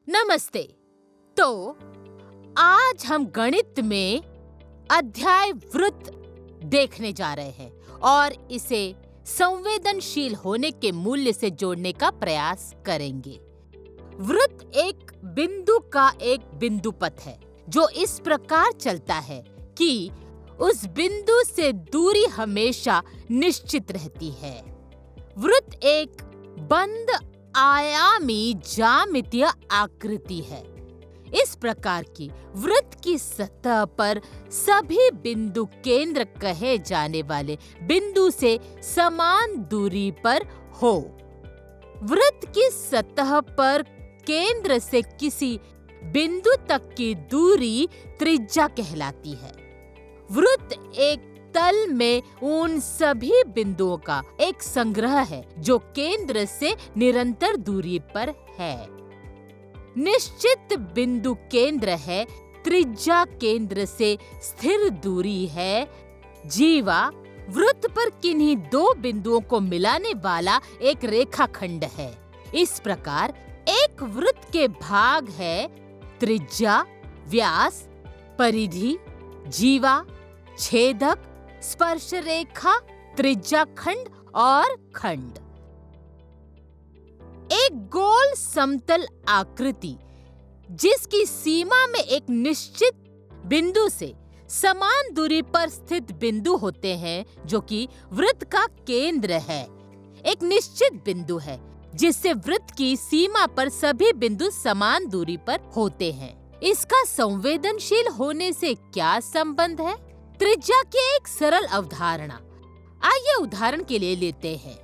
नमस्ते। तो आज हम गणित में अध्याय वृत्त देखने जा रहे हैं और इसे संवेदनशील होने के मूल्य से जोड़ने का प्रयास करेंगे। वृत्त एक बिंदु का एक बिंदु पथ है जो इस प्रकार चलता है कि उस बिंदु से दूरी हमेशा निश्चित रहती है। वृत्त एक बंद आयामी ज्यामितीय आकृति है। इस प्रकार की वृत्त की सतह पर सभी बिंदु केंद्र कहे जाने वाले बिंदु से समान दूरी पर हो। वृत्त की सतह पर केंद्र से किसी बिंदु तक की दूरी त्रिज्या कहलाती है। वृत्त एक तल में उन सभी बिंदुओं का एक संग्रह है जो केंद्र से निरंतर दूरी पर है। निश्चित बिंदु केंद्र है, त्रिज्या केंद्र से स्थिर दूरी है। जीवा वृत्त पर किन्हीं दो बिंदुओं को मिलाने वाला एक रेखाखंड है। इस प्रकार एक वृत्त के भाग है त्रिज्या, व्यास, परिधि, जीवा, छेदक, स्पर्श रेखा, त्रिज्या खंड और खंड। एक गोल समतल आकृति जिसकी सीमा में एक निश्चित बिंदु से समान दूरी पर स्थित बिंदु होते हैं जो कि वृत्त का केंद्र है। एक निश्चित बिंदु है जिससे वृत्त की सीमा पर सभी बिंदु समान दूरी पर होते हैं। इसका संवेदनशील होने से क्या संबंध है? त्रिज्या की एक सरल अवधारणा आइए उदाहरण के लिए लेते हैं।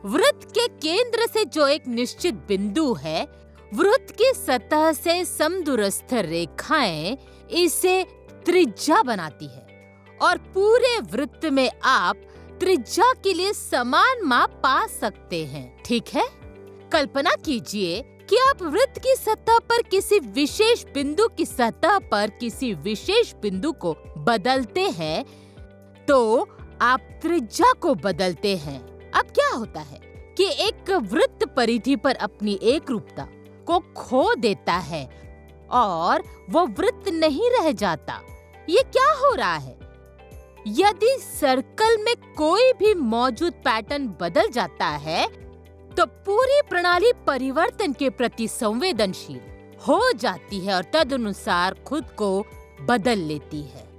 वृत्त के केंद्र से जो एक निश्चित बिंदु है, वृत्त की सतह से समदूरस्थ रेखाएं इसे त्रिज्या बनाती है और पूरे वृत्त में आप त्रिज्या के लिए समान माप पा सकते हैं। ठीक है, कल्पना कीजिए कि आप वृत्त की सतह पर किसी विशेष बिंदु की सतह पर किसी विशेष बिंदु को बदलते हैं तो आप त्रिज्या को बदलते हैं। अब क्या होता है कि एक वृत्त परिधि पर अपनी एकरूपता को खो देता है और वो वृत्त नहीं रह जाता। ये क्या हो रहा है? यदि सर्कल में कोई भी मौजूद पैटर्न बदल जाता है तो पूरी प्रणाली परिवर्तन के प्रति संवेदनशील हो जाती है और तदनुसार खुद को बदल लेती है।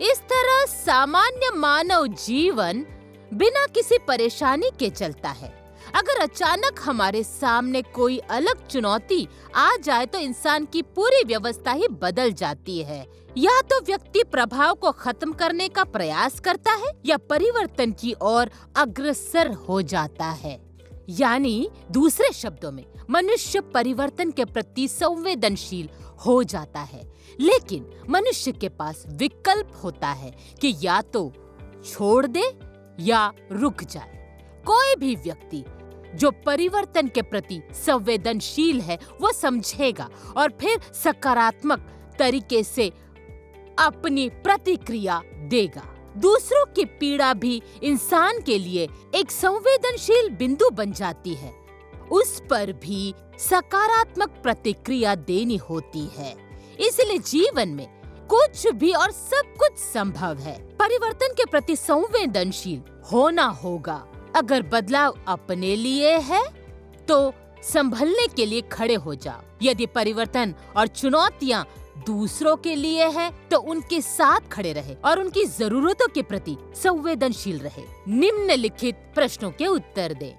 इस तरह सामान्य मानव जीवन बिना किसी परेशानी के चलता है। अगर अचानक हमारे सामने कोई अलग चुनौती आ जाए तो इंसान की पूरी व्यवस्था ही बदल जाती है। या तो व्यक्ति प्रभाव को खत्म करने का प्रयास करता है या परिवर्तन की ओर अग्रसर हो जाता है। यानी दूसरे शब्दों में मनुष्य परिवर्तन के प्रति संवेदनशील हो जाता है, लेकिन मनुष्य के पास विकल्प होता है कि या तो छोड़ दे या रुक जाए। कोई भी व्यक्ति जो परिवर्तन के प्रति संवेदनशील है वो समझेगा और फिर सकारात्मक तरीके से अपनी प्रतिक्रिया देगा। दूसरों की पीड़ा भी इंसान के लिए एक संवेदनशील बिंदु बन जाती है। उस पर भी सकारात्मक प्रतिक्रिया देनी होती है। इसलिए जीवन में कुछ भी और सब कुछ संभव है। परिवर्तन के प्रति संवेदनशील होना होगा। अगर बदलाव अपने लिए है तो संभलने के लिए खड़े हो जाओ। यदि परिवर्तन और चुनौतियां दूसरों के लिए है तो उनके साथ खड़े रहे और उनकी जरूरतों के प्रति संवेदनशील रहे। निम्नलिखित प्रश्नों के उत्तर दें।